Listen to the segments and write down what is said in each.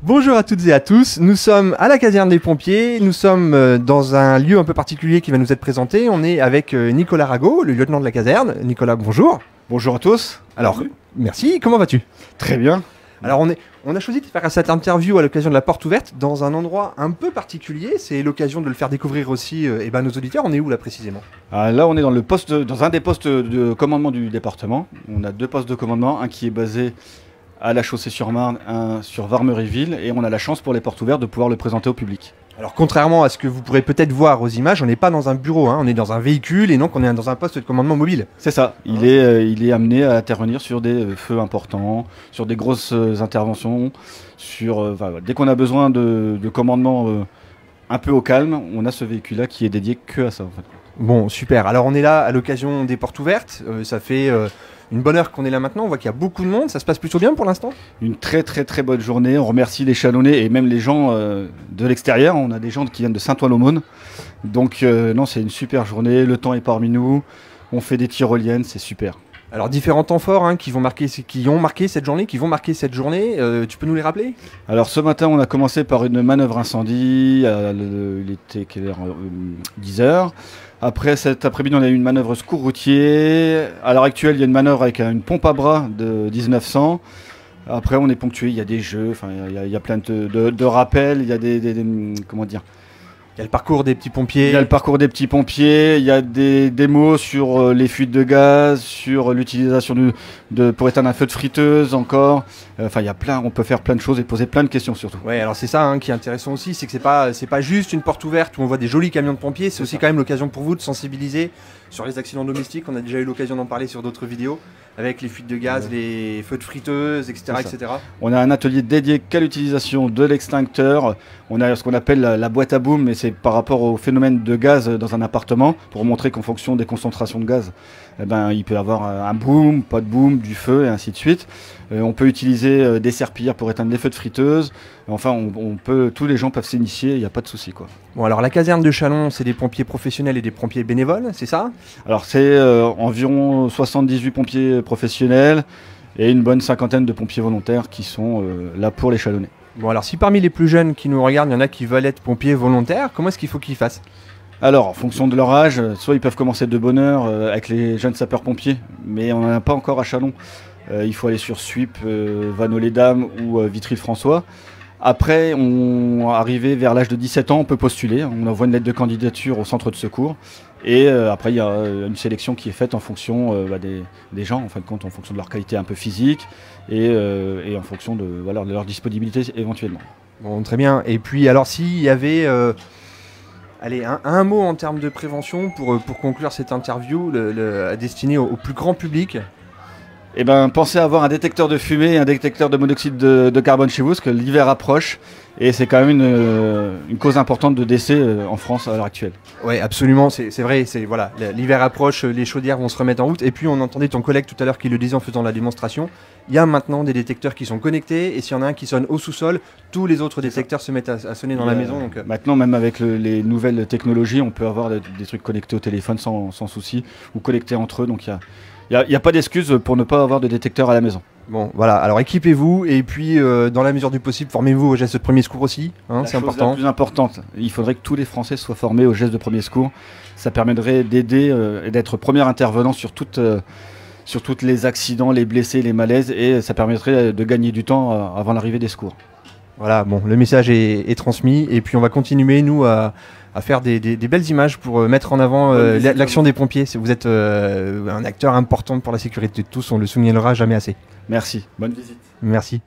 Bonjour à toutes et à tous, nous sommes à la caserne des pompiers, nous sommes dans un lieu un peu particulier qui va nous être présenté. On est avec Nicolas Rago, le lieutenant de la caserne. Nicolas, bonjour. Bonjour à tous. Alors, merci, comment vas-tu? Très bien. Alors on a choisi de faire cette interview à l'occasion de la porte ouverte dans un endroit un peu particulier. C'est l'occasion de le faire découvrir aussi nos auditeurs. On est où là précisément? Là on est dans un des postes de commandement du département. On a deux postes de commandement, un qui est basé à la Chaussée-sur-Marne, un sur Varmeryville, et on a la chance pour les portes ouvertes de pouvoir le présenter au public. Alors contrairement à ce que vous pourrez peut-être voir aux images, on n'est pas dans un bureau, on est dans un véhicule et donc on est dans un poste de commandement mobile. C'est ça, il est amené à intervenir sur des feux importants, sur des grosses interventions, dès qu'on a besoin de commandement un peu au calme, on a ce véhicule-là qui est dédié que à ça en fait. Bon, super. Alors on est là à l'occasion des portes ouvertes, ça fait une bonne heure qu'on est là maintenant, on voit qu'il y a beaucoup de monde, ça se passe plutôt bien pour l'instant? Une très bonne journée, on remercie les Chalonnais et même les gens de l'extérieur, on a des gens qui viennent de Saint-Ouen-l'Aumône, donc non c'est une super journée, le temps est parmi nous, on fait des tyroliennes, c'est super. Alors différents temps forts qui ont marqué cette journée, tu peux nous les rappeler? Alors ce matin on a commencé par une manœuvre incendie, il était 10h. Après cet après-midi on a eu une manœuvre secours routier. À l'heure actuelle il y a une manœuvre avec une pompe à bras de 1900. Après on est ponctué, il y a des jeux, il y a plein de rappels, il y a comment dire. Il y a le parcours des petits pompiers. Il y a le parcours des petits pompiers, il y a des démos sur les fuites de gaz, sur l'utilisation pour éteindre un feu de friteuse encore. Il y a on peut faire plein de choses et poser plein de questions surtout. Ouais, alors c'est ça qui est intéressant aussi, c'est que c'est pas juste une porte ouverte où on voit des jolis camions de pompiers, c'est aussi quand même l'occasion pour vous de sensibiliser sur les accidents domestiques. On a déjà eu l'occasion d'en parler sur d'autres vidéos, avec les fuites de gaz, les feux de friteuse, etc., etc. On a un atelier dédié qu'à l'utilisation de l'extincteur. On a ce qu'on appelle la boîte à boum, mais c'est par rapport au phénomène de gaz dans un appartement, pour montrer qu'en fonction des concentrations de gaz, il peut y avoir un boom, pas de boom, du feu et ainsi de suite. On peut utiliser des serpillères pour éteindre les feux de friteuse. Enfin, tous les gens peuvent s'initier, il n'y a pas de souci quoi. Bon, alors la caserne de Châlons, c'est des pompiers professionnels et des pompiers bénévoles, c'est ça? Alors c'est environ 78 pompiers professionnels et une bonne cinquantaine de pompiers volontaires qui sont là pour les Chalonnais. Bon, alors si parmi les plus jeunes qui nous regardent, il y en a qui veulent être pompiers volontaires, comment est-ce qu'il faut qu'ils fassent? Alors, en fonction de leur âge, soit ils peuvent commencer de bonne heure avec les jeunes sapeurs-pompiers, mais on n'en a pas encore à Châlons. Il faut aller sur Suippes, Vannes-les-Dames ou Vitry-le-François. Après, arrivé vers l'âge de 17 ans, on peut postuler. On envoie une lettre de candidature au centre de secours. Et après, il y a une sélection qui est faite en fonction des gens, en fin de compte, en fonction de leur qualité un peu physique et en fonction de leur disponibilité éventuellement. Bon, très bien. Et puis, alors, s'il y avait un mot en termes de prévention pour conclure cette interview destinée au plus grand public. Pensez à avoir un détecteur de fumée et un détecteur de monoxyde de carbone chez vous, parce que l'hiver approche et c'est quand même une cause importante de décès en France à l'heure actuelle. Oui, absolument, c'est vrai, l'hiver approche, les chaudières vont se remettre en route. Et puis on entendait ton collègue tout à l'heure qui le disait en faisant la démonstration, il y a maintenant des détecteurs qui sont connectés et s'il y en a un qui sonne au sous-sol, tous les autres détecteurs se mettent à sonner dans la maison. Donc, maintenant, même avec les nouvelles technologies, on peut avoir des trucs connectés au téléphone sans souci ou connectés entre eux, donc il n'y a pas d'excuse pour ne pas avoir de détecteur à la maison. Bon, voilà, alors équipez-vous et puis dans la mesure du possible, formez-vous aux gestes de premier secours aussi, c'est important. La plus importante, il faudrait que tous les Français soient formés aux gestes de premier secours. Ça permettrait d'aider et d'être premier intervenant sur tous les accidents, les blessés, les malaises, et ça permettrait de gagner du temps avant l'arrivée des secours. Voilà, bon, le message est transmis et puis on va continuer, nous, à faire des belles images pour mettre en avant l'action des pompiers. Vous êtes un acteur important pour la sécurité de tous, on le soulignera jamais assez. Merci, bonne visite. Merci.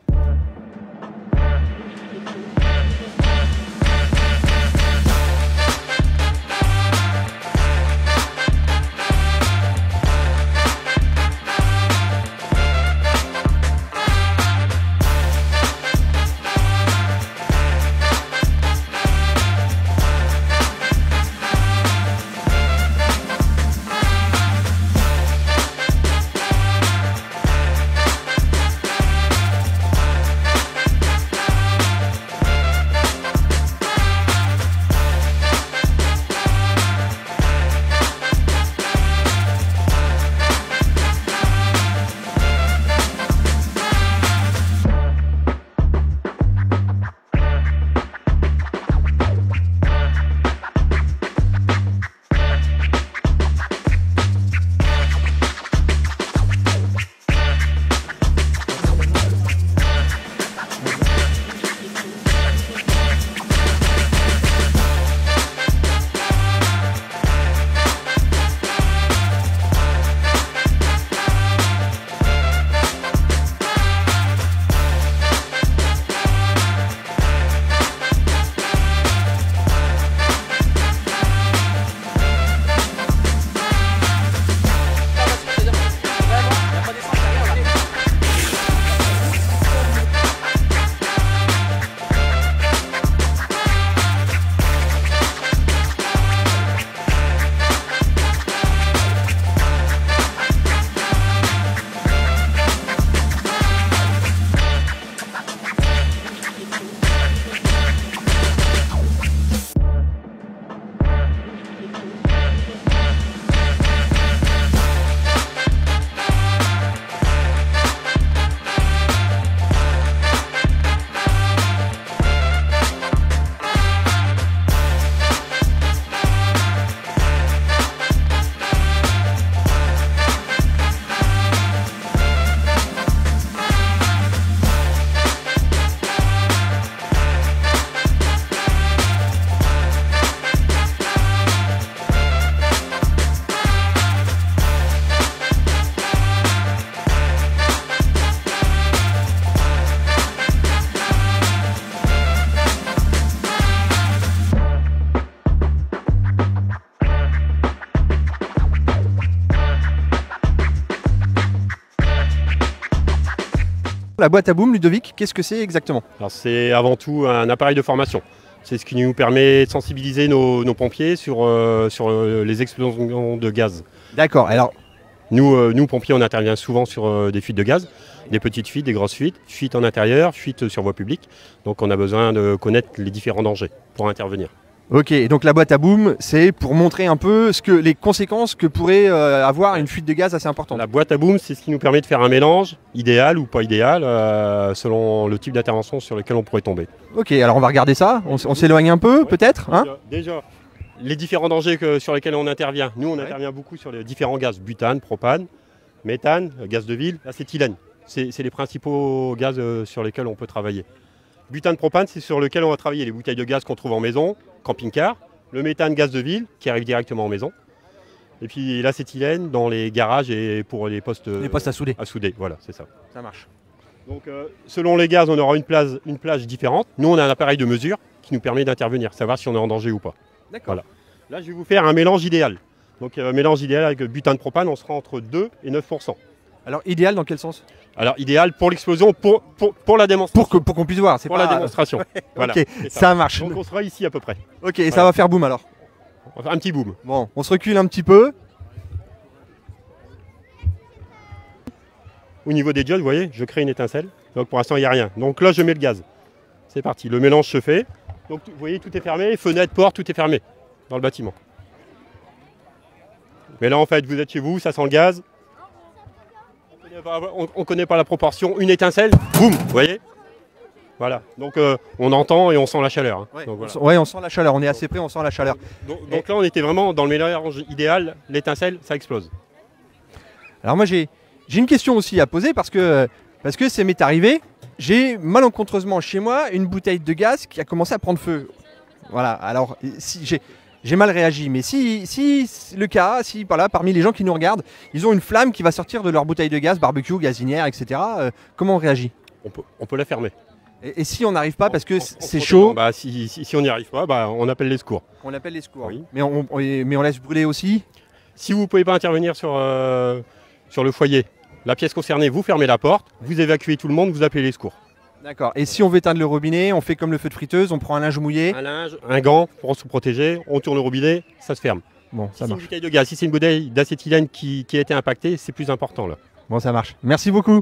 La boîte à boum, Ludovic, qu'est-ce que c'est exactement? Alors c'est avant tout un appareil de formation. C'est ce qui nous permet de sensibiliser nos pompiers sur les explosions de gaz. D'accord, alors Nous, pompiers, on intervient souvent sur des fuites de gaz, des petites fuites, des grosses fuites, fuites en intérieur, fuites sur voie publique. Donc on a besoin de connaître les différents dangers pour intervenir. ok, donc la boîte à boum, c'est pour montrer un peu les conséquences que pourrait avoir une fuite de gaz assez importante. La boîte à boum, c'est ce qui nous permet de faire un mélange, idéal ou pas idéal, selon le type d'intervention sur lequel on pourrait tomber. Ok, alors on va regarder ça, on s'éloigne un peu peut-être hein? Déjà, les différents dangers sur lesquels on intervient. Nous, on intervient beaucoup sur les différents gaz, butane, propane, méthane, gaz de ville, acétylène. C'est les principaux gaz sur lesquels on peut travailler. Butane, propane, c'est sur lequel on va travailler les bouteilles de gaz qu'on trouve en maison, camping-car. Le méthane, gaz de ville, qui arrive directement en maison. Et puis l'acétylène dans les garages et pour les postes à souder. À souder, voilà, c'est ça. Ça marche. Donc selon les gaz, on aura une plage différente. Nous, on a un appareil de mesure qui nous permet d'intervenir, savoir si on est en danger ou pas. D'accord. Voilà. Là, je vais vous faire un mélange idéal. Donc mélange idéal avec butane propane, on sera entre 2 et 9%. Alors idéal dans quel sens? Alors idéal pour l'explosion, pour la démonstration. Pour qu'on puisse voir, c'est pour pas... la démonstration. Voilà, ok, ça marche. Donc on sera ici à peu près. Ok, et ça va faire boum alors. On va faire un petit boom. Bon, on se recule un petit peu. Au niveau des diodes, vous voyez, je crée une étincelle. Donc pour l'instant, il n'y a rien. Donc là, je mets le gaz. C'est parti, le mélange se fait. Donc vous voyez, tout est fermé, fenêtre, porte, tout est fermé dans le bâtiment. Mais là, en fait, vous êtes chez vous, ça sent le gaz. On ne connaît pas la proportion. Une étincelle, boum, vous voyez. Voilà, donc on entend et on sent la chaleur. Hein. Ouais, donc, voilà. ouais, on sent la chaleur, on est assez près, on sent la chaleur. Donc là, on était vraiment dans le mélange idéal. L'étincelle, ça explose. Alors moi, j'ai une question aussi à poser parce que ça m'est arrivé. J'ai malencontreusement chez moi une bouteille de gaz qui a commencé à prendre feu. Voilà, alors si j'ai mal réagi, mais si le cas, si voilà, parmi les gens qui nous regardent, ils ont une flamme qui va sortir de leur bouteille de gaz, barbecue, gazinière, etc., comment on réagit? On peut la fermer. Et si on n'arrive pas parce que c'est chaud? Bah, si on n'y arrive pas, bah, on appelle les secours. On appelle les secours. Oui. Mais on laisse brûler aussi? Si vous ne pouvez pas intervenir sur le foyer, la pièce concernée, vous fermez la porte, vous évacuez tout le monde, vous appelez les secours. D'accord. Et si on veut éteindre le robinet, on fait comme le feu de friteuse, on prend un linge mouillé? Un linge, un gant pour se protéger, on tourne le robinet, ça se ferme. Bon, Si ça c'est une marche. bouteille de gaz, si c'est une bouteille d'acétylène qui a été impactée, c'est plus important là. Bon, ça marche. Merci beaucoup.